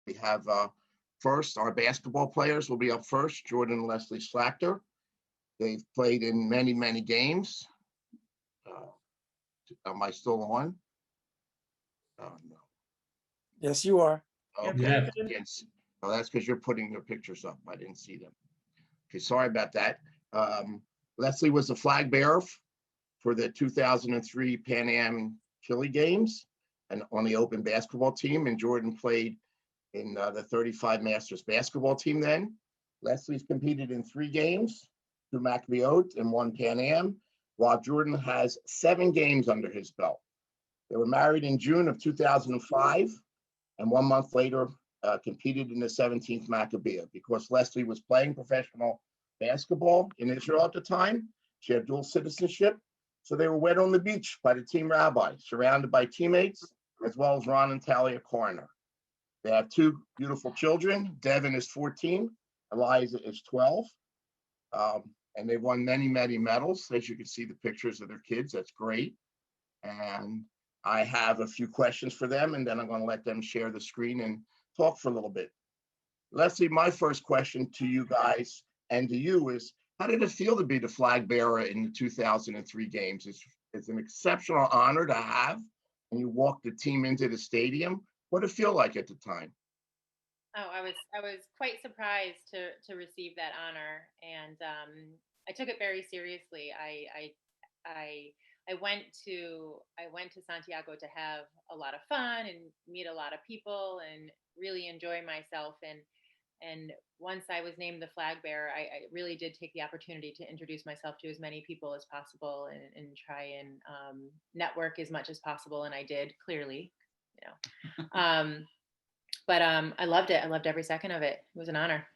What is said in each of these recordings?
We have first, our basketball players will be up first, Jordan and Leslie Schlachter. They've played in many, many games. Am I still on? Oh, no. Yes, you are. Okay. Yeah. Yes. Oh, that's because you're putting their pictures up. I didn't see them. Okay, sorry about that. Leslie was the flag bearer for the 2003 Pan Am Chile Games and on the open basketball team, and Jordan played in the 35 Masters basketball team then. Leslie's competed in 3 games through Maccabi USA and 1 Pan Am, while Jordan has 7 games under his belt. They were married in June of 2005, and 1 month later competed in the 17th Maccabi. Because Leslie was playing professional basketball in Israel at the time, she had dual citizenship, so they were wed on the beach by the team rabbi, surrounded by teammates, as well as Ron and Talia Coroner. They have 2 beautiful children. Devin is 14, Eliza is 12. And they've won many, many medals. As you can see the pictures of their kids, that's great. And I have a few questions for them, and then I'm going to let them share the screen and talk for a little bit. Leslie, my first question to you guys and to you is, how did it feel to be the flag bearer in the 2003 games? It's an exceptional honor to have, and you walked the team into the stadium. What did it feel like at the time? Oh, I was quite surprised to receive that honor, and I took it very seriously. I went to Santiago to have a lot of fun and meet a lot of people and really enjoy myself. And once I was named the flag bearer, I really did take the opportunity to introduce myself to as many people as possible and try and network as much as possible. And I did, clearly, But I loved it. I loved every second of it. It was an honor.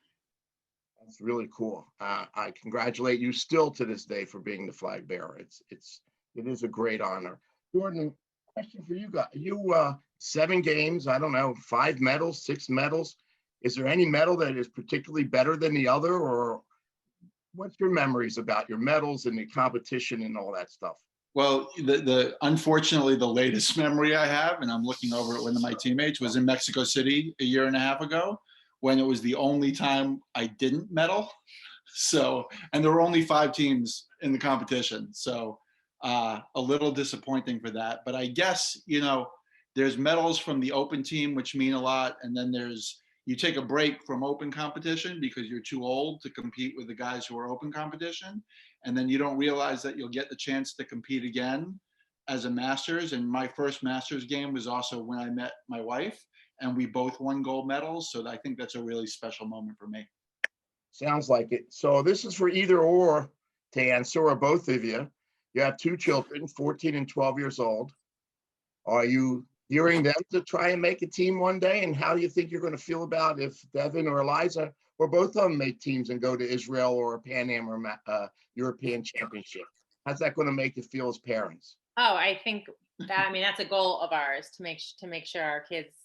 That's really cool. I congratulate you still to this day for being the flag bearer. It is a great honor. Jordan, question for you guys. You 7 games, I don't know, 5 medals, 6 medals. Is there any medal that is particularly better than the other, or what's your memories about your medals and the competition and all that stuff? Well, unfortunately, the latest memory I have, and I'm looking over at one of my teammates, was in Mexico City a year and a half ago, when it was the only time I didn't medal. So, and there were only 5 teams in the competition. So a little disappointing for that. But I guess, there's medals from the open team, which mean a lot. And then you take a break from open competition because you're too old to compete with the guys who are open competition. And then you don't realize that you'll get the chance to compete again as a Masters. And my first Masters game was also when I met my wife, and we both won gold medals. So I think that's a really special moment for me. Sounds like it. So this is for either or to answer, or both of you. You have 2 children, 14 and 12 years old. Are you gearing them to try and make a team one day? And how do you think you're going to feel about if Devin or Eliza or both of them make teams and go to Israel or a Pan Am or European Championship? How's that going to make you feel as parents? Oh, I think that's a goal of ours to make sure our kids,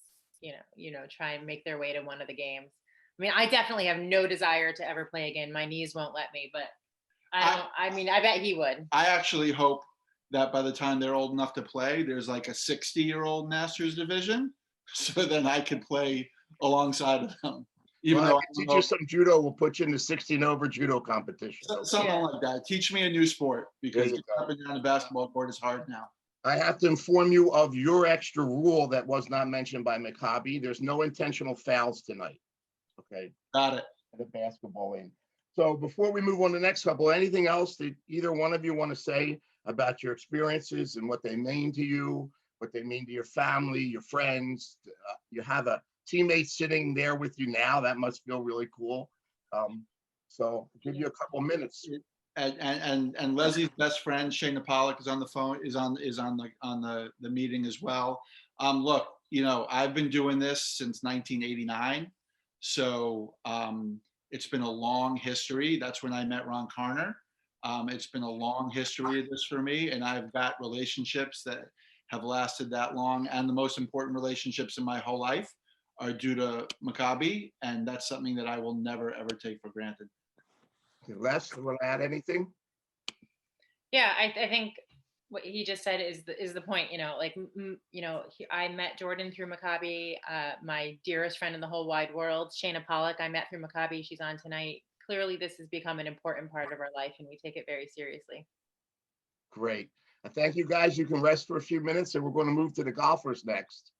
try and make their way to one of the games. I definitely have no desire to ever play again. My knees won't let me, but I bet he would. I actually hope that by the time they're old enough to play, there's like a 60-year-old Masters division, so then I could play alongside of them. Even though I teach you some judo, we'll put you in the 16 over judo competition. Something like that. Teach me a new sport, because up and down the basketball court is hard now. I have to inform you of your extra rule that was not mentioned by Maccabi. There's no intentional fouls tonight. Okay. Got it. The basketball in. So before we move on to the next couple, anything else that either one of you want to say about your experiences and what they mean to you, what they mean to your family, your friends? You have a teammate sitting there with you now. That must feel really cool. So I'll give you a couple minutes. And Leslie's best friend Shayna Pollock is on the phone, is on the meeting as well. Look, I've been doing this since 1989, so it's been a long history. That's when I met Ron Carner. It's been a long history of this for me, and I've got relationships that have lasted that long, and the most important relationships in my whole life are due to Maccabi, and that's something that I will never ever take for granted. Les, you want to add anything? Yeah, I think what he just said is the point. You know, like I met Jordan through Maccabi. My dearest friend in the whole wide world, Shayna Pollock, I met through Maccabi. She's on tonight. Clearly, this has become an important part of our life, and we take it very seriously. Great. Thank you, guys. You can rest for a few minutes, and we're going to move to the golfers next.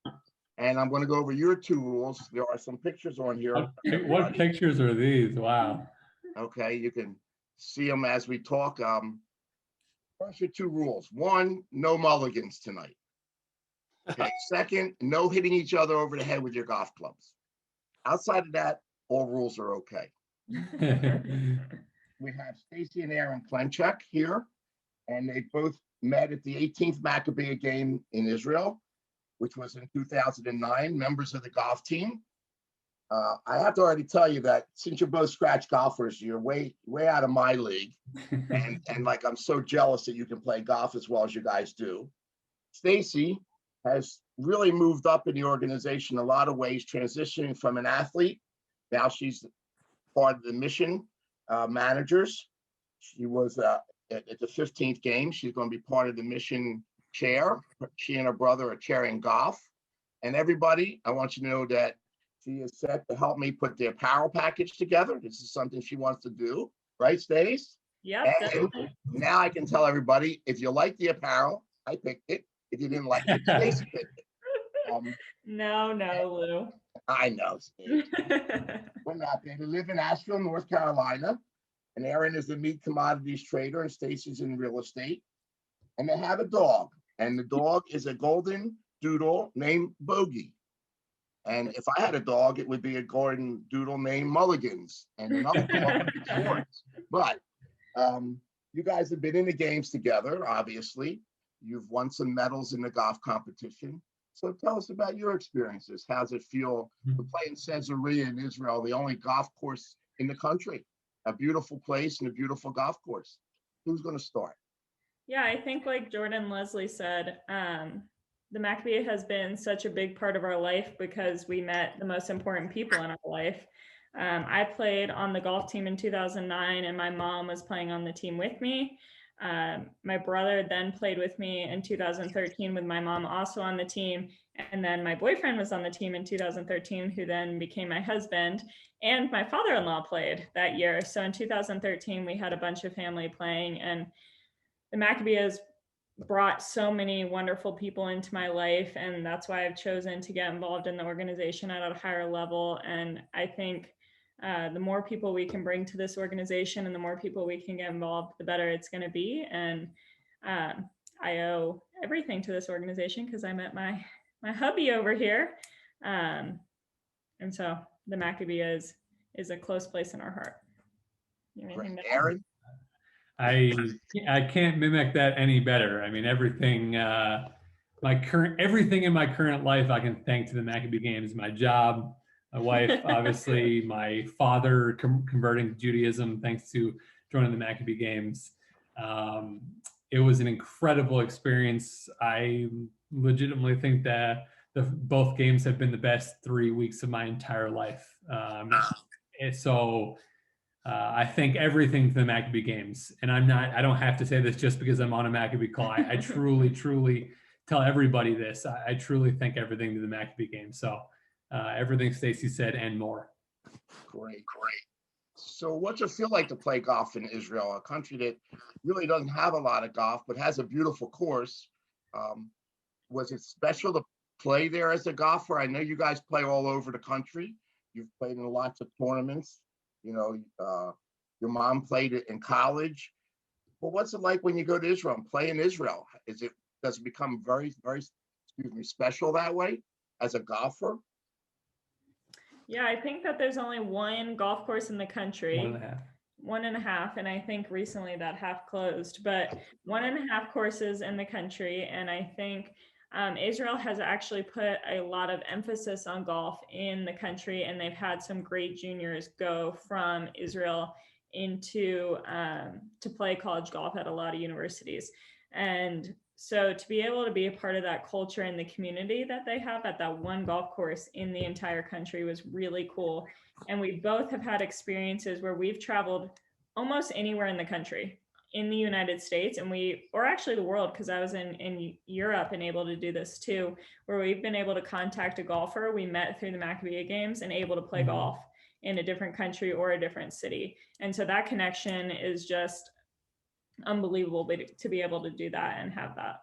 And I'm going to go over your two rules. There are some pictures on here. What pictures are these? Wow. Okay, you can see them as we talk. First, your two rules. One, no mulligans tonight. Okay. Second, no hitting each other over the head with your golf clubs. Outside of that, all rules are okay. We have Stacey and Aaron Klenchuk here, and they both met at the 18th Maccabi game in Israel, which was in 2009, members of the golf team. I have to already tell you that since you're both scratch golfers, you're way out of my league. And like, I'm so jealous that you can play golf as well as you guys do. Stacey has really moved up in the organization in a lot of ways, transitioning from an athlete. Now she's part of the mission managers. She was at the 15th game. She's going to be part of the mission chair. She and her brother are chairing golf. And everybody, I want you to know that she is set to help me put the apparel package together. This is something she wants to do, right, Stace? Yeah. Now I can tell everybody, if you like the apparel, I picked it. If you didn't like it, Stace picked it. No, Lou. I know, Steve. We're not there. They live in Asheville, North Carolina, and Aaron is a meat commodities trader, and Stacey's in real estate. And they have a dog, and the dog is a golden doodle named Bogey. And if I had a dog, it would be a golden doodle named Mulligans, and another dog would be Florence. But you guys have been in the games together, obviously. You've won some medals in the golf competition. So tell us about your experiences. How's it feel to play in Caesarea in Israel, the only golf course in the country? A beautiful place and a beautiful golf course. Who's going to start? Yeah, I think like Jordan Leslie said, the Maccabi has been such a big part of our life because we met the most important people in our life. I played on the golf team in 2009, and my mom was playing on the team with me. My brother then played with me in 2013 with my mom also on the team. And then my boyfriend was on the team in 2013, who then became my husband. And my father-in-law played that year. So in 2013, we had a bunch of family playing, and the Maccabi has brought so many wonderful people into my life. And that's why I've chosen to get involved in the organization at a higher level. And I think the more people we can bring to this organization and the more people we can get involved, the better it's going to be. And I owe everything to this organization because I met my hubby over here. And so the Maccabi is a close place in our heart. Aaron? I can't mimic that any better. I mean, everything in my current life I can thank to the Maccabi Games. My job, my wife, obviously, my father converting to Judaism thanks to joining the Maccabi Games. It was an incredible experience. I legitimately think that both games have been the best 3 weeks of my entire life. I thank everything to the Maccabi Games, and I don't have to say this just because I'm on a Maccabi call. I truly, truly tell everybody this. I truly thank everything to the Maccabi Games. So everything Stacey said and more. Great. So what's it feel like to play golf in Israel, a country that really doesn't have a lot of golf, but has a beautiful course? Was it special to play there as a golfer? I know you guys play all over the country. You've played in lots of tournaments. You know, your mom played it in college. But what's it like when you go to Israel and play in Israel? Does it become very, very, special that way as a golfer? Yeah, I think that there's only one golf course in the country. 1.5. 1.5, and I think recently that half closed, but 1.5 courses in the country. And I think Israel has actually put a lot of emphasis on golf in the country, and they've had some great juniors go from Israel into to play college golf at a lot of universities. And so to be able to be a part of that culture and the community that they have at that one golf course in the entire country was really cool. And we both have had experiences where we've traveled almost anywhere in the country in the United States, and or actually the world, because I was in Europe and able to do this too, where we've been able to contact a golfer we met through the Maccabi Games and able to play golf in a different country or a different city. And so that connection is just unbelievable to be able to do that and have that.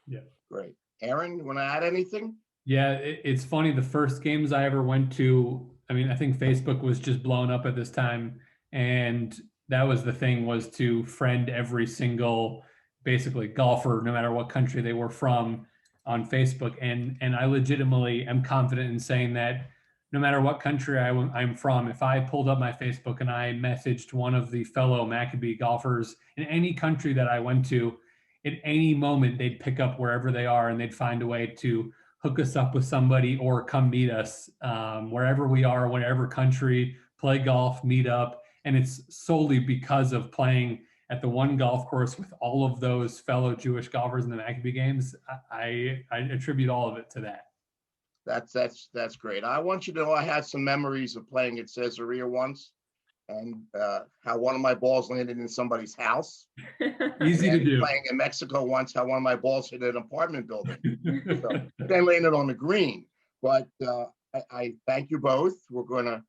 Yeah. Great. Aaron, you want to add anything? Yeah, it's funny. The first games I ever went to, I mean, I think Facebook was just blown up at this time. And that was the thing, was to friend every single, basically, golfer, no matter what country they were from, on Facebook. And I legitimately am confident in saying that no matter what country I'm from, if I pulled up my Facebook and I messaged one of the fellow Maccabi golfers in any country that I went to, at any moment, they'd pick up wherever they are and they'd find a way to hook us up with somebody or come meet us wherever we are, whatever country, play golf, meet up. And it's solely because of playing at the one golf course with all of those fellow Jewish golfers in the Maccabi Games. I attribute all of it to that. That's great. I want you to know I had some memories of playing at Caesarea once, and how one of my balls landed in somebody's house. Easy to do. Playing in Mexico once, how one of my balls hit an apartment building. So, then landed on the green. But I thank you both. We're going to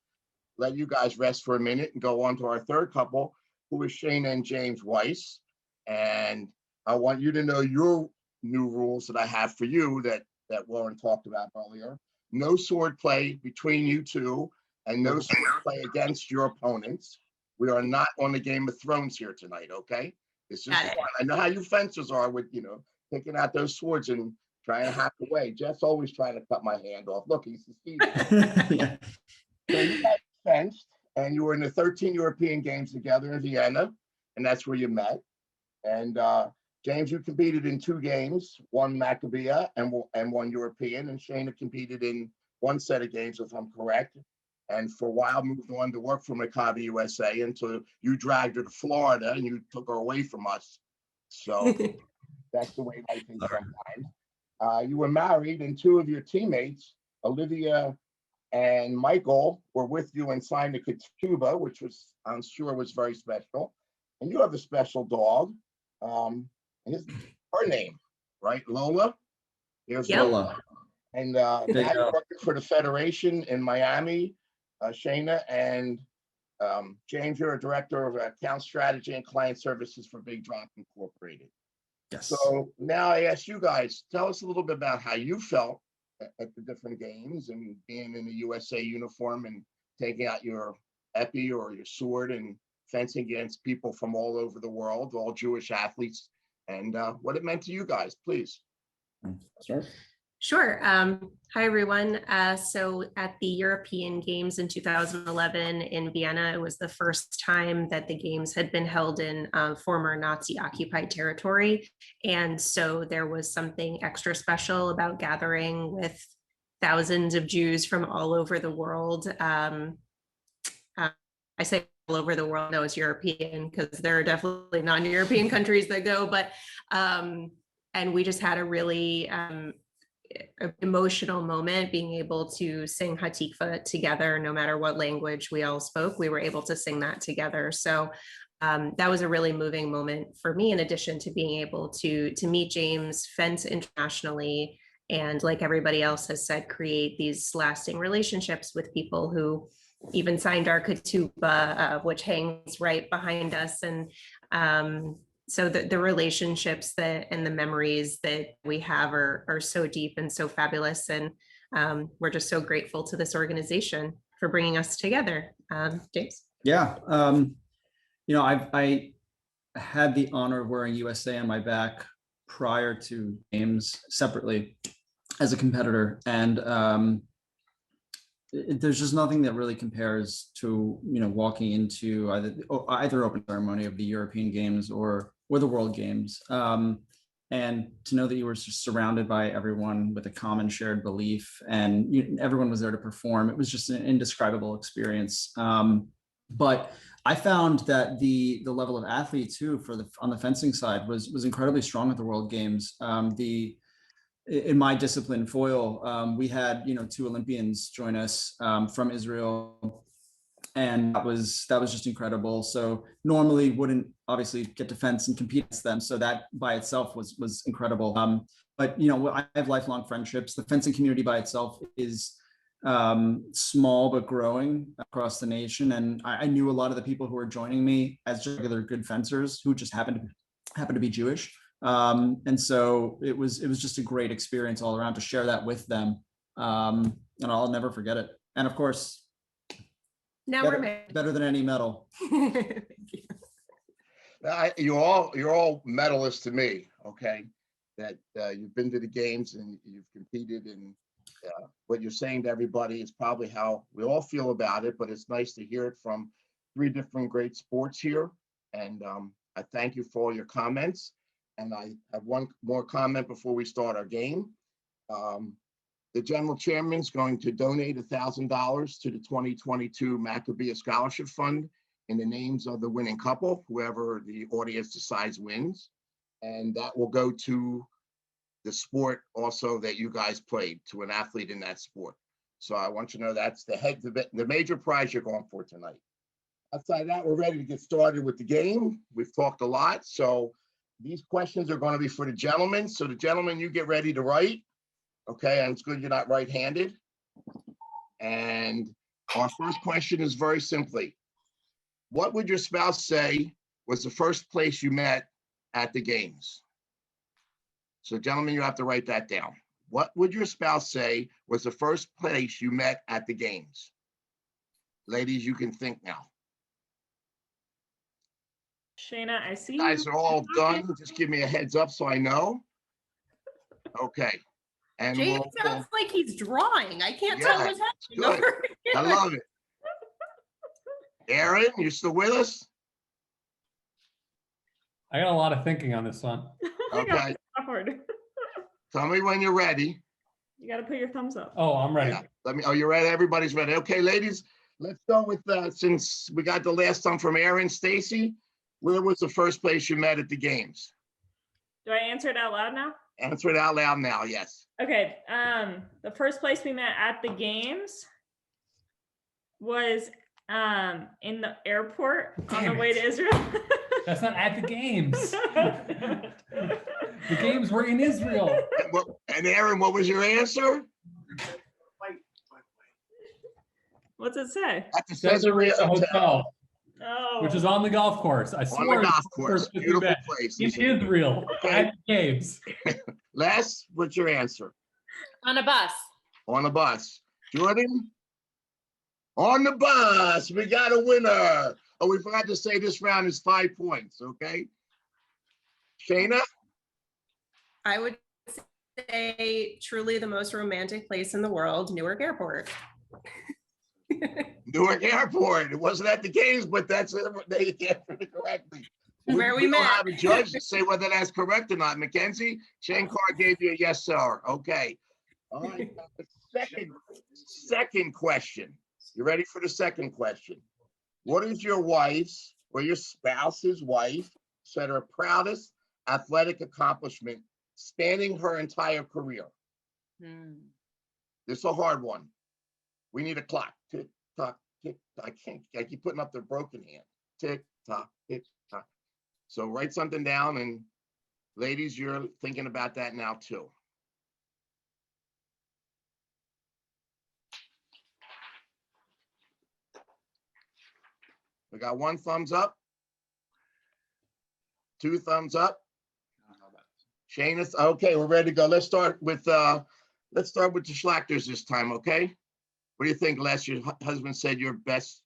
let you guys rest for a minute and go on to our third couple, who is Shayna and James Weiss. And I want you to know your new rules that I have for you that Warren talked about earlier. No sword play between you two, and no sword play against your opponents. We are not on the Game of Thrones here tonight, okay? It's just fun. I know how you fencers are with, picking out those swords and trying to hack away. Jeff's always trying to cut my hand off. Look, he's succeeding. Yeah. So you guys fenced, and you were in the 13 European Games together in Vienna, and that's where you met. And James, you competed in 2 games, one Maccabi and one European, and Shayna competed in one set of games, if I'm correct. And for a while moved on to work for Maccabi USA until you dragged her to Florida and you took her away from us. So that's the way life is sometimes. You were married, and 2 of your teammates, Olivia and Michael, were with you and signed the Cuba, which I'm sure was very special. And you have a special dog. Her name, right? Lola? Here's Lola. And now you're working for the Federation in Miami, Shayna, and James, you're a director of account strategy and client services for Big Drop Incorporated. Yes. So now I ask you guys, tell us a little bit about how you felt at the different games and being in the USA uniform and taking out your epi or your sword and fencing against people from all over the world, all Jewish athletes, and what it meant to you guys, please. Sure. Hi, everyone. So at the European Games in 2011 in Vienna, it was the first time that the games had been held in former Nazi-occupied territory. And so there was something extra special about gathering with thousands of Jews from all over the world. I say all over the world, no, it's European, because there are definitely non-European countries that go, but, and we just had a really emotional moment being able to sing Hatikva together, no matter what language we all spoke, we were able to sing that together. So that was a really moving moment for me, in addition to being able to meet James, fence internationally, and like everybody else has said, create these lasting relationships with people who even signed our ketubah, which hangs right behind us. And so the relationships and the memories that we have are so deep and so fabulous. And we're just so grateful to this organization for bringing us together. James? Yeah. I had the honor of wearing USA on my back prior to games separately as a competitor. And there's just nothing that really compares to, walking into either open ceremony of the European Games or the World Games. And to know that you were just surrounded by everyone with a common shared belief, and everyone was there to perform. It was just an indescribable experience. But I found that the level of athlete too on the fencing side was incredibly strong at the World Games. In my discipline, foil, we had 2 Olympians join us from Israel, And that was just incredible. So normally wouldn't obviously get to fence and compete against them. So that by itself was incredible. But you know, I have lifelong friendships. The fencing community by itself is small but growing across the nation. And I knew a lot of the people who were joining me as regular good fencers who just happened to be Jewish. And so it was just a great experience all around to share that with them. And I'll never forget it. And of course, Now we're married. better than any medal. Thank you. You're all medalists to me, okay? That you've been to the games and you've competed, and what you're saying to everybody is probably how we all feel about it, but it's nice to hear it from 3 different great sports here. And I thank you for all your comments. And I have one more comment before we start our game. The general chairman is going to donate $1,000 to the 2022 Maccabi Scholarship Fund in the names of the winning couple, whoever the audience decides wins. And that will go to the sport also that you guys played, to an athlete in that sport. So I want you to know that's the major prize you're going for tonight. Outside that, we're ready to get started with the game. We've talked a lot. So these questions are going to be for the gentlemen. So the gentlemen, you get ready to write. Okay, and it's good you're not right-handed. And our first question is very simply, what would your spouse say was the first place you met at the games? So gentlemen, you have to write that down. What would your spouse say was the first place you met at the games? Ladies, you can think now. Shayna, I see You guys you. are all done. Just give me a heads up so I know. Okay. And Jake we'll sounds like he's drawing. I can't tell Yeah, what's happening good. over here. I love it. Aaron, you still with us? I got a lot of thinking on this one. Oh my God, Okay. it's awkward. Tell me when you're ready. You got to put your thumbs up. Oh, I'm ready. Yeah, oh, you're ready? Everybody's ready. Okay, ladies, let's go with, since we got the last one from Aaron. Stacey, where was the first place you met at the games? Do I answer it out loud now? Answer it out loud now, yes. Okay. The first place we met at the games was in the airport on the Damn way it. to Israel. That's not at the games. The games were in Israel. And Aaron, what was your answer? What's it say? At the Caesarea Caesarea Hotel. Hotel, Oh, which is on the golf course. I On swear. the it's golf the course. first place we Beautiful met. place. In Israel, Okay. at the games. Les, what's your answer? On a bus. On the bus. Jordan? On the bus. We got a winner. Oh, we forgot to say this round is 5 points, okay? Shayna? I would say truly the most romantic place in the world, Newark Airport. Newark Airport. It wasn't at the games, but that's it. They answered it correctly. Where we don't met. have a judge to say whether that's correct or not. Mackenzie, Shane Carr gave you a yes, sir. Okay. All right. Second question. You ready for the second question? What is your wife's or your spouse's wife said her proudest athletic accomplishment spanning her entire career? This is a hard one. We need a clock. Tick tock, tick. I keep putting up the broken hand. Tick tock, tick tock. So write something down, and ladies, you're thinking about that now too. We got 1 thumbs up, 2 thumbs up. Shane is okay. We're ready to go. Let's start with the Schlachters this time, okay? What do you think, Les? Your husband said your best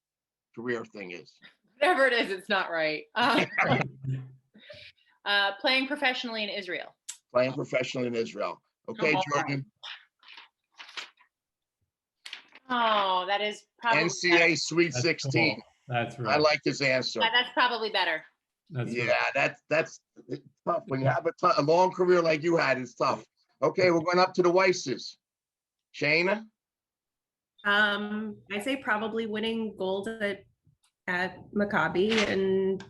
career thing is. Whatever it is, it's not right. Playing professionally in Israel. Playing professionally in Israel. Okay, Jordan. Oh, that is probably NCAA Sweet That's 16. cool. That's right. I like his answer. that's probably better. That's Yeah, right. that's it's tough. When you have a long career like you had, it's tough. Okay, we're going up to the Weisses. Shayna? I say probably winning gold at Maccabi, and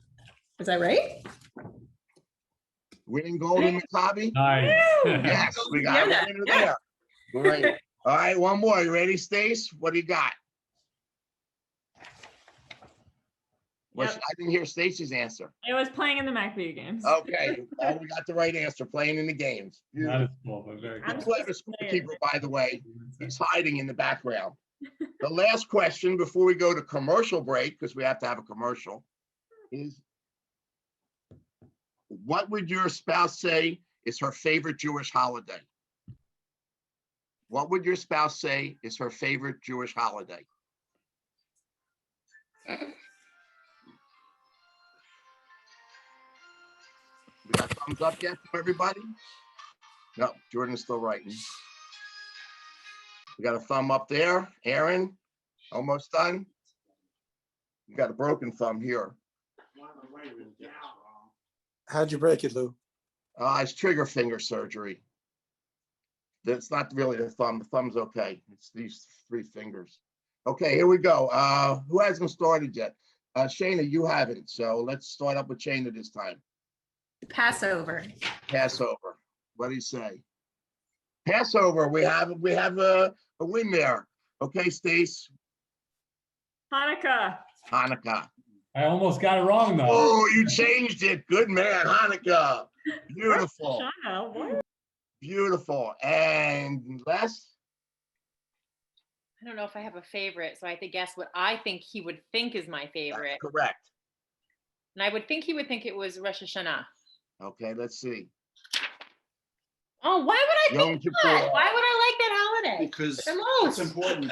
is that right? Winning gold in Maccabi? Nice. Yes, we got Yeah, a winner there. Great. All right, one more. You ready, Stace? What do you got? Question, Yep. I didn't hear Stacy's answer. It was playing in the Maccabi games. Okay, well, we got the right answer, playing in the games. Not as cool, but very I'm cool. Clever scorekeeper, by the way. That's He's hiding in the background. The last question before we go to commercial break, because we have to have a commercial, is what would your spouse say is her favorite Jewish holiday? What would your spouse say is her favorite Jewish holiday? We got thumbs up yet from everybody? No, Jordan's still writing. We got a thumb up there. Aaron, almost done. You got a broken thumb here. How'd you break it, Lou? It's trigger finger surgery. That's not really the thumb. The thumb's okay. It's these 3 fingers. Okay, here we go. Who hasn't started yet? Shayna, you haven't. So let's start up with Shayna this time. Passover. Passover. What do you say? Passover. We have a win there. Okay, Stace. Hanukkah. Hanukkah. I almost got it wrong though. Oh, you changed it. Good man. Hanukkah. Beautiful. Shana, what? Beautiful. And Les? I don't know if I have a favorite, so I have to guess what I think he would think is my favorite. That's correct. And I would think he would think it was Rosh Hashanah. Okay, let's see. Oh, why would I Yom think Kippur. that? Why would I like that holiday? Because The it's most. important.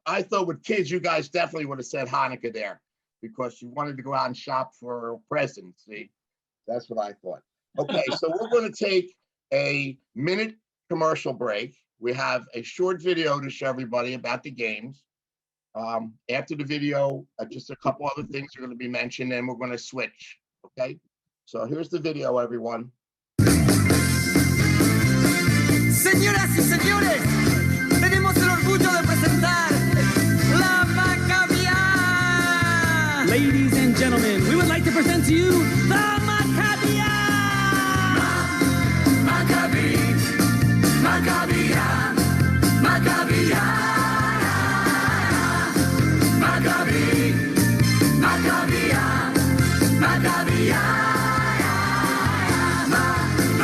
I thought with kids, you guys definitely would have said Hanukkah there because you wanted to go out and shop for presents. See, that's what I thought. Okay, so we're going to take a minute commercial break. We have a short video to show everybody about the games. After the video, just a couple other things are going to be mentioned, and we're going to switch. Okay, so here's the video, everyone. Señoras y señores, tenemos el orgullo de presentar la Maccabi. Ladies and gentlemen, we would like to present to you the Maccabi. Maccabi, Maccabi, Maccabi, Maccabi, Maccabi, Maccabi.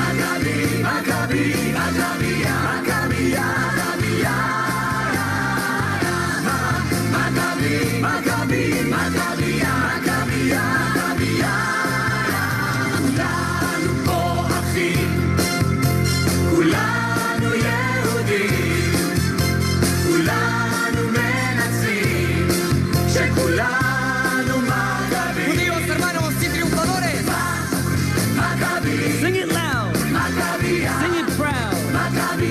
Maccabi, Maccabi, Maccabi, Maccabi, Maccabi, Maccabi, Maccabi, Maccabi, כולנו פה אחים, כולנו יהודים, כולנו מנצחים, שכולנו מכבי. Unidos hermanos y triunfadores. Maccabi. Sing it loud. Sing it proud. Maccabi.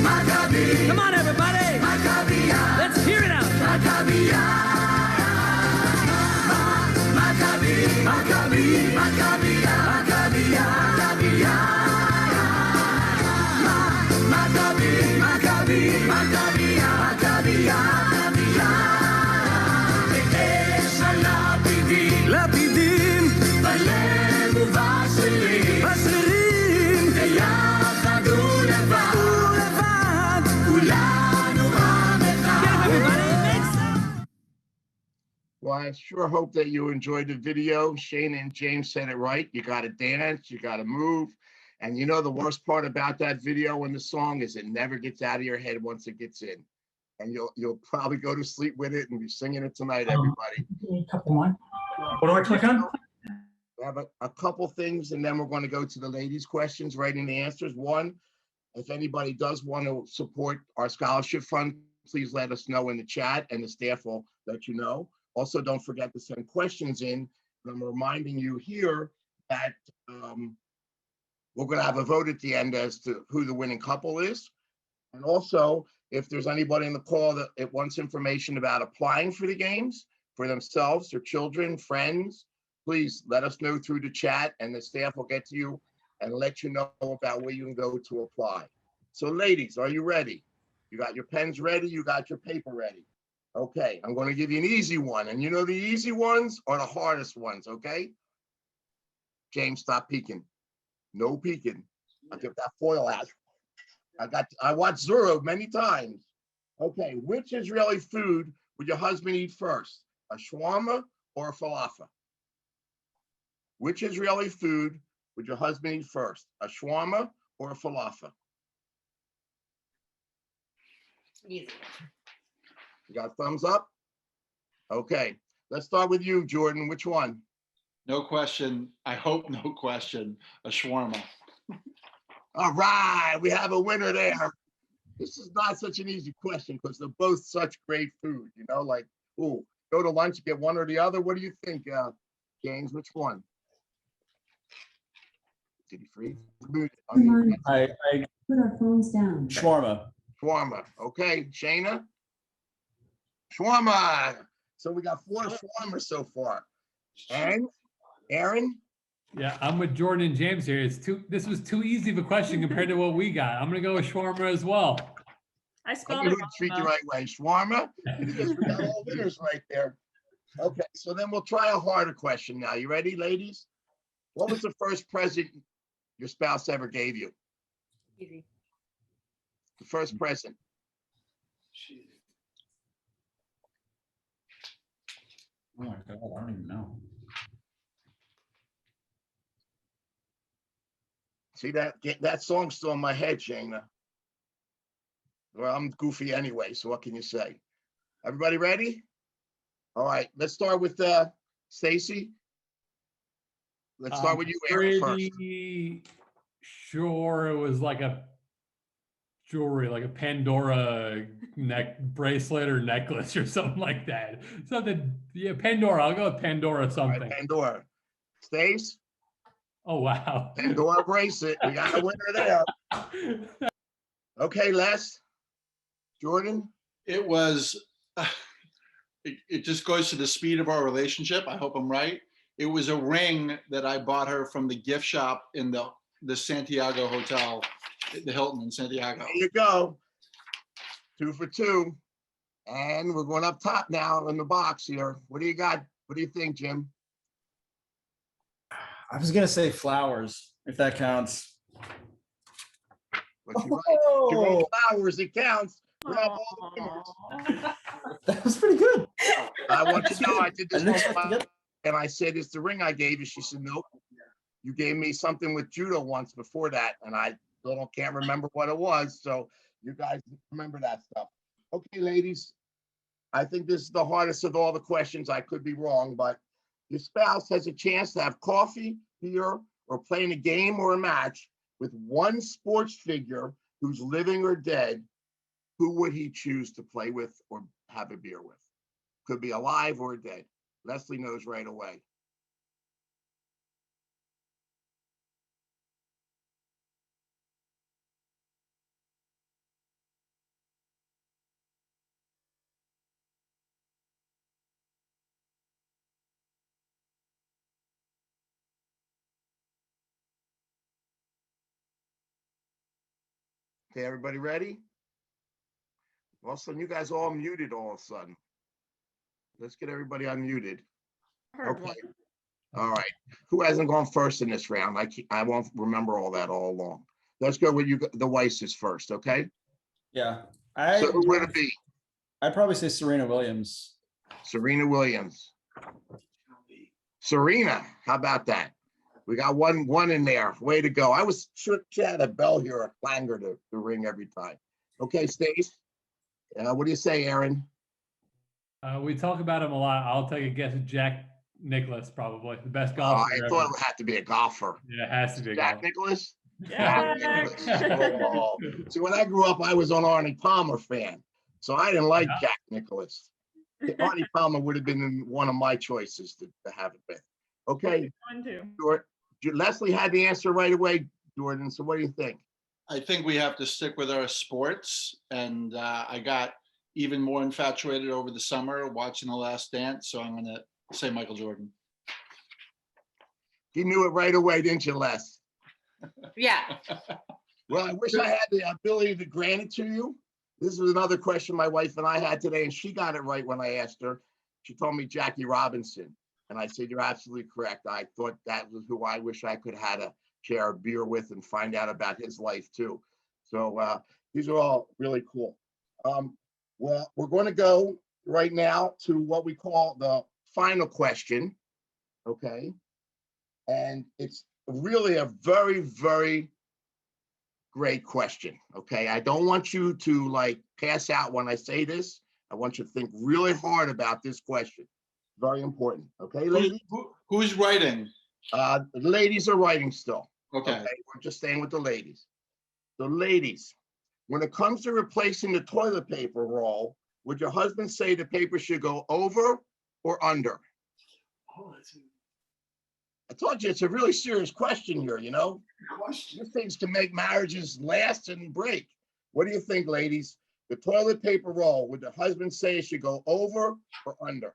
Maccabi. Come on, everybody. Maccabi. Let's hear it out. Maccabi. Maccabi. Maccabi. Maccabi. Maccabi. Maccabi. Maccabi. Maccabi. Maccabi. באש הלפידים. לפידים. בלב ובשרירים. בשרירים. ביחד ולבד. ולבד. כולנו עם אחד. Well, I sure hope that you enjoyed the video. Shane and James said it right. You got to dance, you got to move. And you know, the worst part about that video and the song is it never gets out of your head once it gets in. And you'll probably go to sleep with it and be singing it tonight, everybody. A couple more. What do I click on? We have a couple things, and then we're going to go to the ladies' questions, writing the answers. One, if anybody does want to support our scholarship fund, please let us know in the chat, and the staff will let you know. Also, don't forget to send questions in. I'm reminding you here that we're going to have a vote at the end as to who the winning couple is. And also, if there's anybody in the call that wants information about applying for the games for themselves, their children, friends, please let us know through the chat, and the staff will get to you and let you know about where you can go to apply. So ladies, are you ready? You got your pens ready? You got your paper ready? Okay, I'm going to give you an easy one. And you know the easy ones are the hardest ones, okay? James, stop peeking. No peeking. I'll get that foil out. I watched Zorro many times. Okay, which Israeli food would your husband eat first? A shawarma or a falafel? Which Israeli food would your husband eat first? A shawarma or a falafel? Easy. You got thumbs up? Okay, let's start with you, Jordan. Which one? No question. I hope no question. A shawarma. All right, we have a winner there. This is not such an easy question because they're both such great food, you know, like, ooh, go to lunch, get one or the other. What do you think, James? Which one? Did he freeze? I Put our phones down. shawarma. Shawarma. Okay, Shayna? Shawarma. So we got 4 shawarma so far. And Aaron? Yeah, I'm with Jordan and James here. This was too easy of a question compared to what we got. I'm gonna go with shawarma as well. I spelled Okay, it who wrong, treat you though. right way? Shawarma? Because we got all winners right there. Okay, so then we'll try a harder question now. You ready, ladies? What was the first present your spouse ever gave you? Easy. The first present. Oh my God, I don't even know. See that song's still in my head, Shayna. Well, I'm goofy anyway, so what can you say? Everybody ready? All right, let's start with Stacey. Let's start with you, Aaron, first. Pretty sure it was like a jewelry, like a Pandora neck bracelet or necklace or something like that. Something, yeah, Pandora. I'll go with Pandora All something. right, Pandora. Stace? Oh, wow. Pandora bracelet. We got a winner there. Okay, Les. Jordan? It was, it just goes to the speed of our relationship. I hope I'm right. It was a ring that I bought her from the gift shop in the Santiago Hotel, the Hilton in Santiago. There you go. 2 for 2. And we're going up top now in the box here. What do you got? What do you think, Jim? I was gonna say flowers, if that counts. What you write? You wrote flowers, it counts. We have all the winners. That was pretty good. I want you to know I did this I didn't expect to one get- and I said, it's the ring I gave you. She said, nope. You gave me something with judo once before that, and I still can't remember what it was. So you guys remember that stuff. Okay, ladies, I think this is the hardest of all the questions. I could be wrong, but your spouse has a chance to have coffee, beer, or playing a game or a match with one sports figure who's living or dead. Who would he choose to play with or have a beer with? Could be alive or dead. Leslie knows right away. Okay, everybody ready? All of a sudden, you guys all muted all of a sudden. Let's get everybody unmuted. Okay. All right. Who hasn't gone first in this round? I won't remember all that all along. Let's go with you, the Weisses first, okay? Yeah. So who would it be? I'd probably say Serena Williams. Serena Williams. Serena, how about that? We got one in there. Way to go. I was sure she had a bell here, a clanger to ring every time. Okay, Stace. What do you say, Aaron? We talk about him a lot. I'll take a guess at Jack Nicklaus, probably the best golfer. I thought it would have to be a golfer. Yeah, it has to be a Jack golfer. Nicklaus? Yeah. Oh. See, when I grew up, I was an Arnie Palmer fan. So I didn't like Jack Nicklaus. Arnie Palmer would have been one of my choices to have it with. Okay. One, two. Leslie had the answer right away, Jordan. So what do you think? I think we have to stick with our sports, and I got even more infatuated over the summer watching The Last Dance, so I'm going to say Michael Jordan. You knew it right away, didn't you, Les? Yeah. Well, I wish I had the ability to grant it to you. This was another question my wife and I had today, and she got it right when I asked her. She told me Jackie Robinson, and I said, you're absolutely correct. I thought that was who I wish I could have had a share a beer with and find out about his life too. So these are all really cool. Well, we're going to go right now to what we call the final question, okay? And it's really a very, very great question, okay? I don't want you to like pass out when I say this. I want you to think really hard about this question. Very important, okay, ladies? Who's writing? The ladies are writing still. Okay. We're just staying with the ladies. So ladies, when it comes to replacing the toilet paper roll, would your husband say the paper should go over or under? I told you it's a really serious question here, you know? These things can make marriages last and break. What do you think, ladies? The toilet paper roll, would the husband say it should go over or under?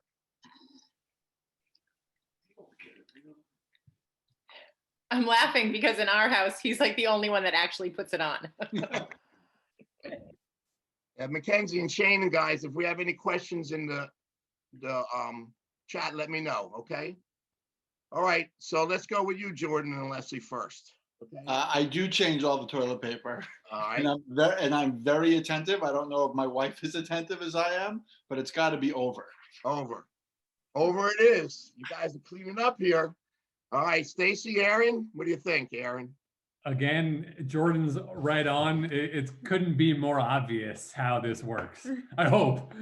I'm laughing because in our house, he's like the only one that actually puts it on. Mackenzie and Shane and guys, if we have any questions in the chat, let me know, okay? All right, so let's go with you, Jordan and Leslie first. Okay. I do change all the toilet paper. All right. And I'm very attentive. I don't know if my wife is attentive as I am, but it's got to be over. Over it is. You guys are cleaning up here. All right, Stacey, Aaron, what do you think, Aaron? Again, Jordan's right on. It couldn't be more obvious how this works. I hope.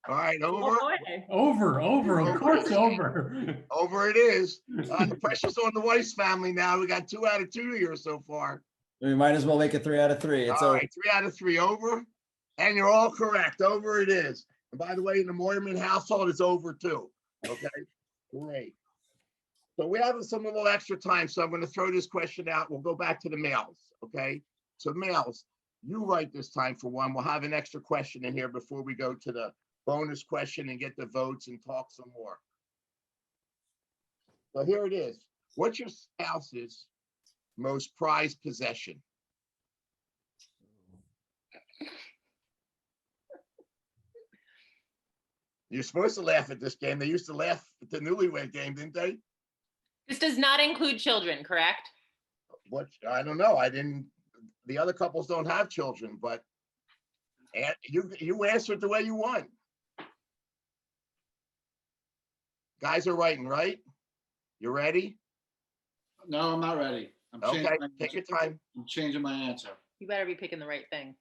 All right, Over, of course, over. Over it is. The pressure's on the Weiss family now. We got 2 out of 2 here so far. We might as well make it 3 out of 3. It's all right, 3 out of 3 over. And you're all correct. Over it is. And by the way, in the Moyerman household, it's over too. Okay, great. So we have some little extra time, so I'm going to throw this question out. We'll go back to the males, okay? So males, you write this time for one. We'll have an extra question in here before we go to the bonus question and get the votes and talk some more. So here it is. What's your spouse's most prized possession? You're supposed to laugh at this game. They used to laugh at the Newlywed Game, didn't they? This does not include children, correct? What? I don't know. I didn't. The other couples don't have children, but you answered the way you want. Guys are writing, right? You ready? No, I'm not ready. Okay, take your time. I'm changing my answer. You better be picking the right thing.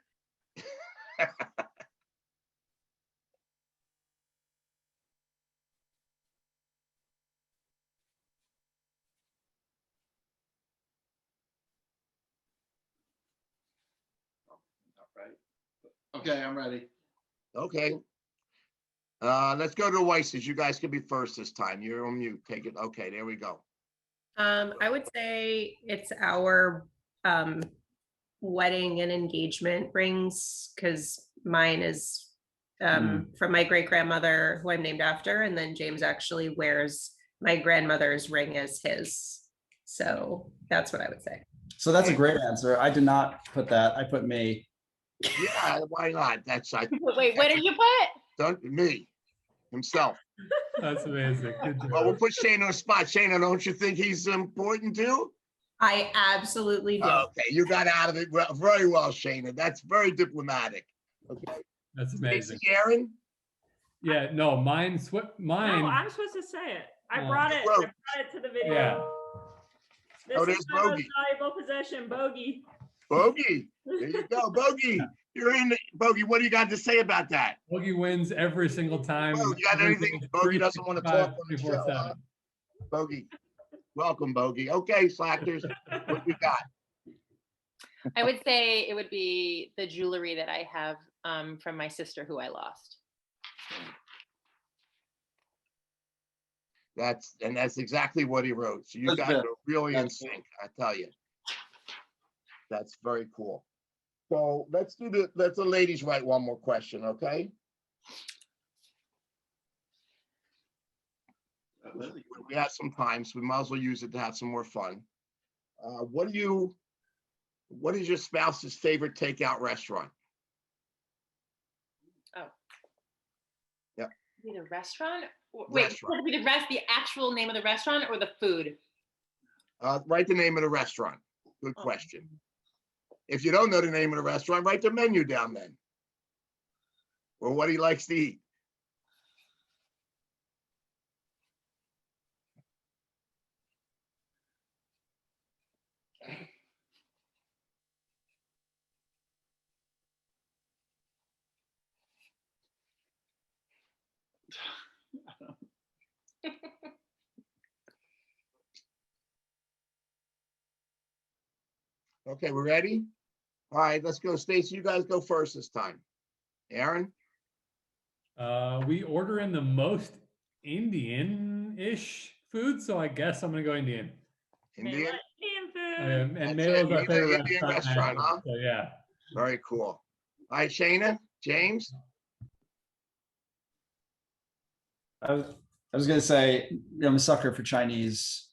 Okay, I'm ready. Okay. Let's go to the Weisses. You guys can be first this time. You're on mute. Take it. Okay, there we go. I would say it's our wedding and engagement rings, because mine is from my great grandmother, who I'm named after, and then James actually wears my grandmother's ring as his. So that's what I would say. So that's a great answer. I did not put that. I put me. Yeah, why not? That's Wait, what did you put? Don't me himself. That's amazing. Good job. Well, we'll put Shane on the spot. Shane, don't you think he's important too? I absolutely do. Okay, you got out of it very well, Shane. That's very diplomatic. Okay. That's amazing. Aaron? Yeah, no, mine. No, I'm supposed to say it. I brought it to the video. Yeah. This is my most valuable possession, Bogey. Bogey, there you go, Bogey. You're in the Bogey. What do you got to say about that? Bogey wins every single time. You got anything? Bogey doesn't want to talk on the show. Huh? Bogey, welcome, Bogey. Okay, Schlachters, what we got? I would say it would be the jewelry that I have from my sister who I lost. That's exactly what he wrote. So you guys are really in sync, I tell you. That's very cool. So let's the ladies write one more question, okay? We have some time, so we might as well use it to have some more fun. What is your spouse's favorite takeout restaurant? Oh. Yep. The restaurant? Wait, the actual name of the restaurant or the food? Write the name of the restaurant. Good question. If you don't know the name of the restaurant, write the menu down then. Or what he likes to eat. Okay, we're ready? All right, let's go. Stacey, you guys go first this time. Aaron? We order in the most Indian-ish food, so I guess I'm gonna go Indian. Indian? Indian food. And That's Malo's it, our you favorite the Indian restaurant, huh? So yeah. Very cool. All right, Shayna, James? I was gonna say, I'm a sucker for Chinese.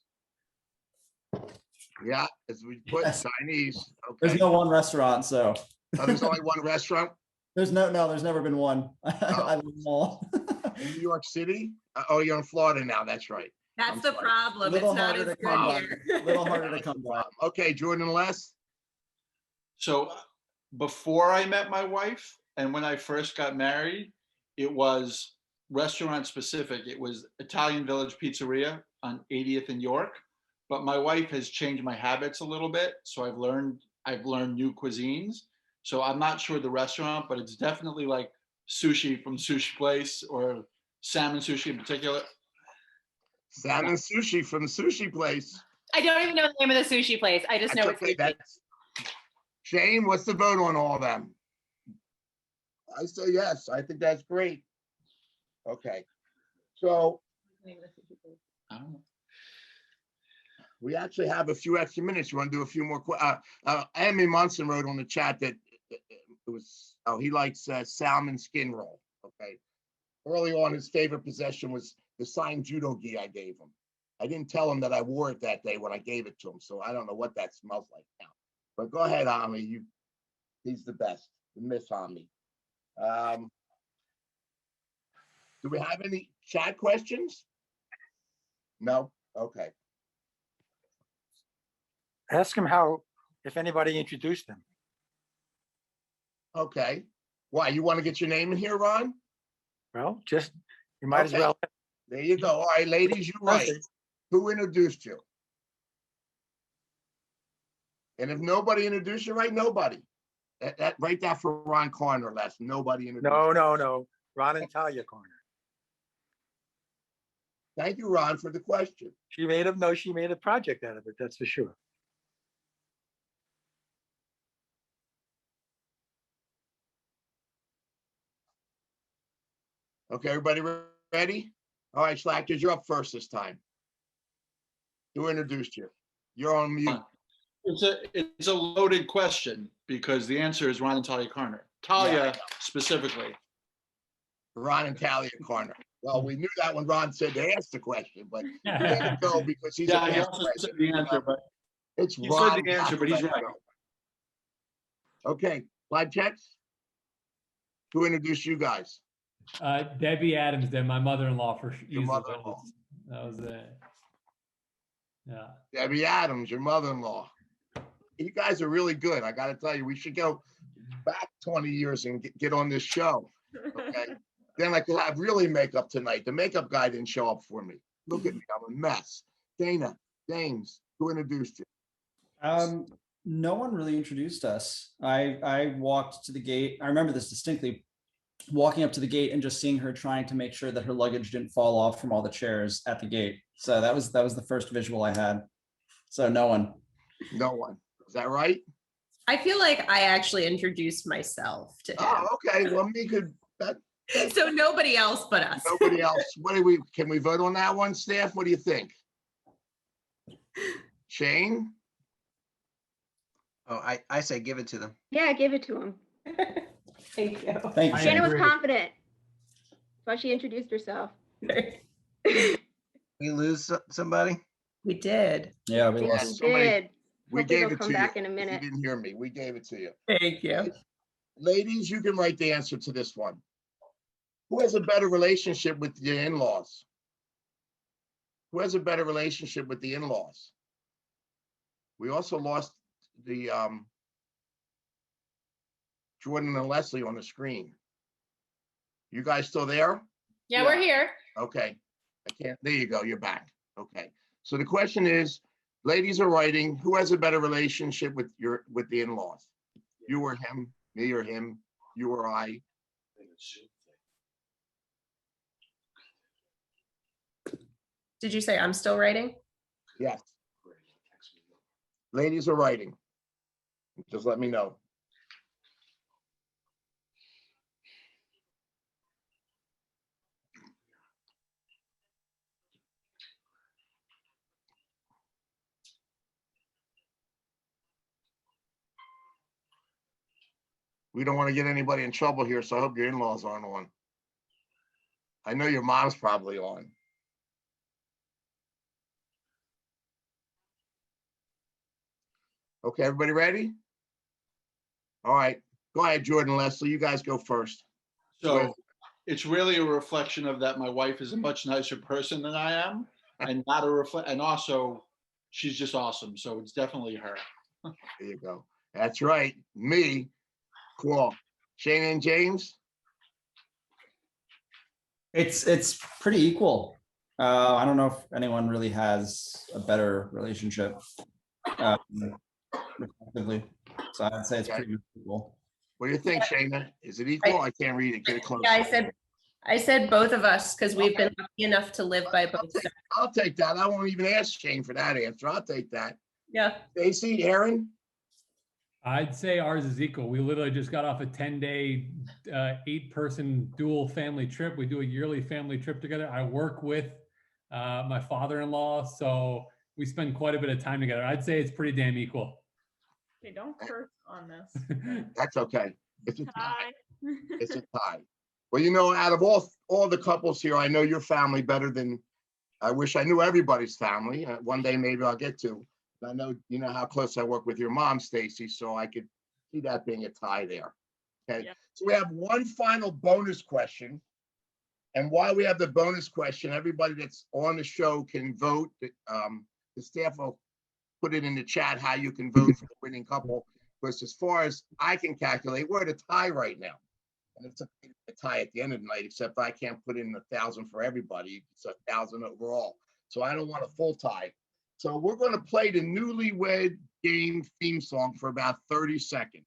Yeah, as we put Yes. Chinese. There's Okay. no one restaurant, so Oh, there's only one restaurant there's never been one. I love them all. in New York City? Oh, you're in Florida now. That's right. That's I'm the sorry. problem. It's Little not harder as to come by. good here. Little harder to come by. Okay, Jordan and Les? So before I met my wife and when I first got married, it was restaurant specific. It was Italian Village Pizzeria on 80th and York. But my wife has changed my habits a little bit. So I've learned new cuisines. So I'm not sure the restaurant, but it's definitely like sushi from Sushi Place or salmon sushi in particular. Salmon sushi from the sushi place. I don't even know the name of the sushi place. I just know That's it's okay. sushi. That's Shane, what's the vote on all of them? I say yes. I think that's great. Okay. So I don't know. we actually have a few extra minutes. You want to do a few more? Amy Munson wrote on the chat that it was, he likes salmon skin roll. Okay. Early on, his favorite possession was the signed judo gi I gave him. I didn't tell him that I wore it that day when I gave it to him, so I don't know what that smells like now. But go ahead, Ami. He's the best. Miss Ami. Do we have any chat questions? No? Okay. Ask him if anybody introduced him. Okay. Why, you want to get your name in here, Ron? Well, you might as Okay. well. There you go. All right, ladies, you're right. Who introduced you? And if nobody introduced you, right? Nobody. Write that for Ron Corner last. Nobody introduced you. No. Ron and Talia corner. Thank you, Ron, for the question. She made a project out of it, that's for sure. Okay, everybody ready? All right, Schlachter, you're up first this time. Who introduced you? You're on mute. It's a loaded question because the answer is Ron and Talia Carner. Talia specifically. Ron and Talia Corner. Well, we knew that when Ron said to ask the question, but he let it go because he's Yeah, a he past also said president. the answer, but It's he Ron. said the answer, but he's right. Okay, live checks. Who introduced you guys? Debbie Adams, then my mother-in-law for Your mother-in-law. That was it. Yeah. Debbie Adams, your mother-in-law. You guys are really good. I got to tell you, we should go back 20 years and get on this show. Okay. Then I could have really makeup tonight. The makeup guy didn't show up for me. Look at me, I'm a mess. Dana, James, who introduced you? No one really introduced us. I walked to the gate. I remember this distinctly, walking up to the gate and just seeing her trying to make sure that her luggage didn't fall off from all the chairs at the gate. So that was the first visual I had. So no one. No one. Is that right? I feel like I actually introduced myself to him. Oh, okay. Well, me could. So nobody else but us. Nobody else. Can we vote on that one, staff? What do you think? Shane? Oh, I say give it to them. Yeah, give it to him. Thank you. Thank you. Shannon was confident. That's why she introduced herself. We lose somebody? We did. Yeah, we We lost. did. We Hopefully gave they'll it come to back you. in a If minute. you didn't hear me. We gave it to you. Thank you. Ladies, you can write the answer to this one. Who has a better relationship with the in-laws? Who has a better relationship with the in-laws? We also lost the Jordan and Leslie on the screen. You guys still there? Yeah, we're here. Okay. I can't. There you go. You're back. Okay. So the question is, ladies are writing, who has a better relationship with the in-laws? You or him, me or him, you or I? Did you say I'm still writing? Yes. Ladies are writing. Just let me know. We don't want to get anybody in trouble here, so I hope your in-laws aren't on. I know your mom's probably on. Okay, everybody ready? All right, go ahead, Jordan, Leslie, you guys go first. So it's really a reflection of that my wife is a much nicer person than I am, and not a reflect, and also she's just awesome. So it's definitely her. There you go. That's right, me. Cool. Shane and James? It's pretty equal. I don't know if anyone really has a better relationship. Respectively. So I'd say it's pretty equal. What do you think, Shayna? Is it equal? I can't read it. Get it close. Yeah, I said both of us because we've been lucky enough to live by both sides. I'll take that. I won't even ask Shane for that answer. I'll take that. Yeah. Stacey, Aaron? I'd say ours is equal. We literally just got off a 10-day, 8-person dual family trip. We do a yearly family trip together. I work with my father-in-law, so we spend quite a bit of time together. I'd say it's pretty damn equal. Okay, don't curse on this. That's okay. It's a tie. Hi. It's a tie. Well, you know, out of all the couples here, I know your family better than I wish I knew everybody's family. One day maybe I'll get to. I know you know how close I work with your mom, Stacey, so I could see that being a tie there. Okay, Yep. So we have one final bonus question. And while we have the bonus question, everybody that's on the show can vote. The staff will put it in the chat how you can vote for the winning couple. Because as far as I can calculate, we're at a tie right now. And it's a tie at the end of the night, except I can't put in 1,000 for everybody. It's 1,000 overall. So I don't want a full tie. So we're going to play the Newlywed Game theme song for about 30 seconds.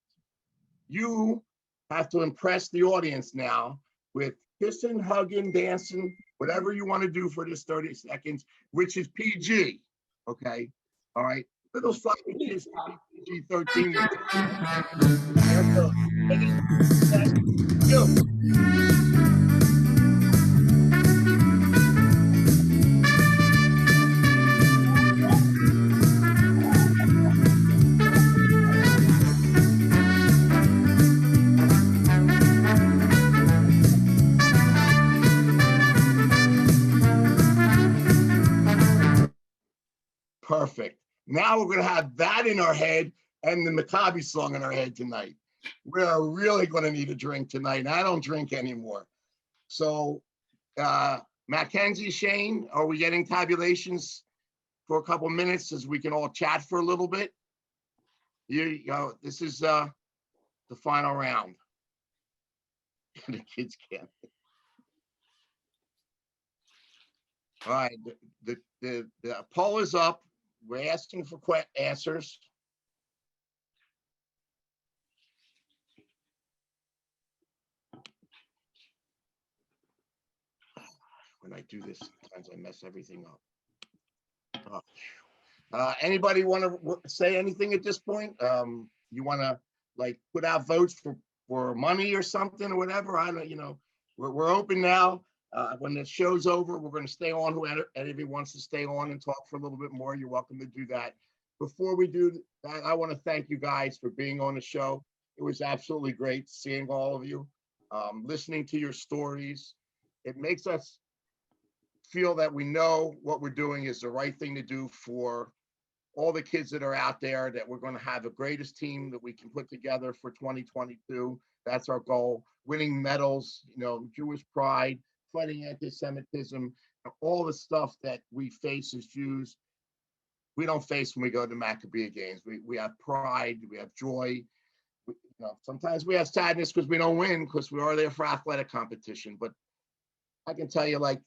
You have to impress the audience now with kissing, hugging, dancing, whatever you want to do for this 30 seconds, which is PG. Okay. All right. Little sloppy kiss, PG-13. Perfect. Now we're going to have that in our head and the Maccabi song in our head tonight. We're really going to need a drink tonight. And I don't drink anymore. So, Mackenzie, Shane, are we getting tabulations for a couple minutes as we can all chat for a little bit? You go. This is the final round. The kids can't. All right. The poll is up. We're asking for answers. When I do this, sometimes I mess everything up. Anybody want to say anything at this point? You want to like put out votes for money or something or whatever? I don't, you know, we're open now. When the show's over, we're going to stay on. Whoever wants to stay on and talk for a little bit more, you're welcome to do that. Before we do that, I want to thank you guys for being on the show. It was absolutely great seeing all of you, listening to your stories. It makes us feel that we know what we're doing is the right thing to do for all the kids that are out there, that we're going to have the greatest team that we can put together for 2022. That's our goal. Winning medals, you know, Jewish pride, fighting anti-Semitism, all the stuff that we face as Jews, we don't face when we go to Maccabi games. We have pride, we have joy. You know, sometimes we have sadness because we don't win, because we are there for athletic competition. But I can tell you, like,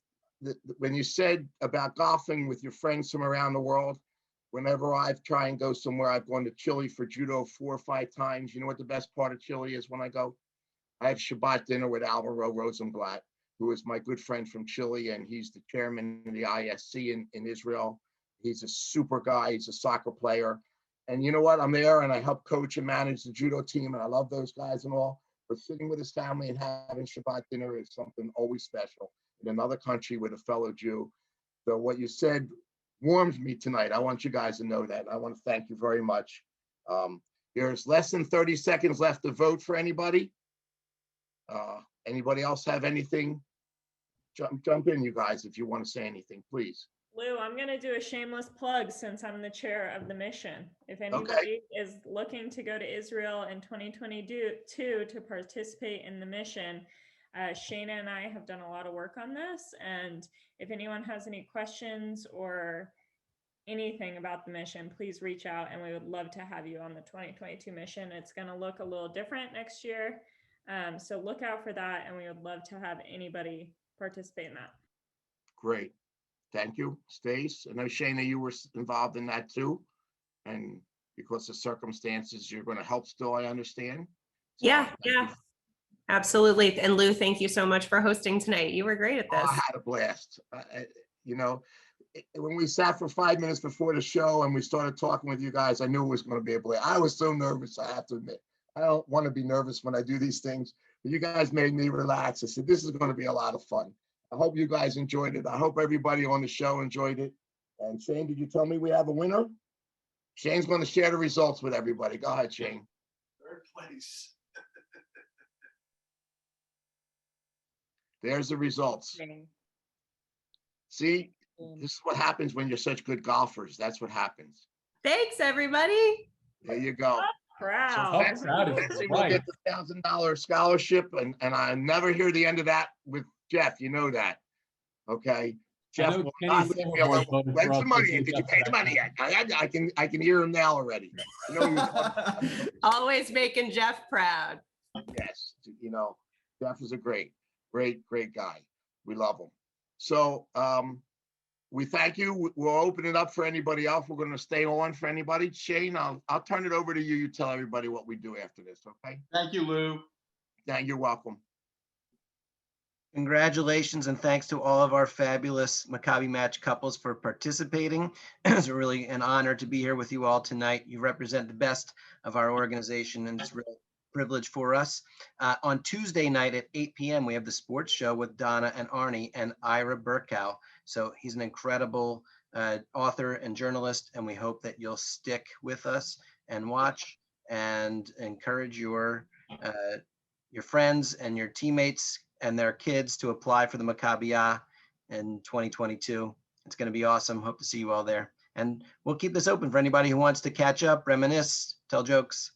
when you said about golfing with your friends from around the world, whenever I've tried and go somewhere, I've gone to Chile for judo 4 or 5 times. You know what the best part of Chile is when I go? I have Shabbat dinner with Alvaro Rosenblatt. who is my good friend from Chile, and he's the chairman of the ISC in Israel. He's a super guy. He's a soccer player. And you know what? I'm there and I help coach and manage the judo team, and I love those guys and all. But sitting with his family and having Shabbat dinner is something always special in another country with a fellow Jew. So what you said warms me tonight. I want you guys to know that. I want to thank you very much. There's less than 30 seconds left to vote for anybody. Anybody else have anything? Jump in, you guys, if you want to say anything, please. Lou, I'm going to do a shameless plug since I'm the chair of the mission. If anybody is looking to go to Israel in 2022 to participate in the mission, Shayna and I have done a lot of work on this. And if anyone has any questions or anything about the mission, please reach out and we would love to have you on the 2022 mission. It's going to look a little different next year. So look out for that, and we would love to have anybody participate in that. Great. Thank you, Stace. I know, Shayna, you were involved in that too. And because of circumstances, you're going to help still, I understand. So, Yeah, absolutely. And Lou, thank you so much for hosting tonight. You were great at this. I had a blast. You know, when we sat for 5 minutes before the show and we started talking with you guys, I knew it was going to be a blast. I was so nervous, I have to admit. I don't want to be nervous when I do these things, but you guys made me relax. I said, this is going to be a lot of fun. I hope you guys enjoyed it. I hope everybody on the show enjoyed it. And Shane, did you tell me we have a winner? Shane's going to share the results with everybody. Go ahead, Shane. Third place. There's the results. See, this is what happens when you're such good golfers. That's what happens. Thanks, everybody. There you go. Proud. Betsy will get the $1,000 scholarship, and I never hear the end of that with Jeff. You know that, okay? Jeff will not leave me alone. When's the money in? Did you pay the money yet? I can hear him now already. You know, always making Jeff proud. Yes, you know, Jeff is a great guy. We love him. So we thank you. We'll open it up for anybody else. We're going to stay on for anybody. Shane, I'll turn it over to you. You tell everybody what we do after this, okay? Thank you, Lou. You're welcome. Congratulations and thanks to all of our fabulous Maccabi Match couples for participating. It's really an honor to be here with you all tonight. You represent the best of our organization, and it's a real privilege for us. On Tuesday night at 8 p.m., we have the sports show with Donna and Arnie and Ira Burkow. So he's an incredible author and journalist, and we hope that you'll stick with us and watch and encourage your friends and your teammates and their kids to apply for the Maccabi in 2022. It's going to be awesome. Hope to see you all there. And we'll keep this open for anybody who wants to catch up, reminisce, tell jokes.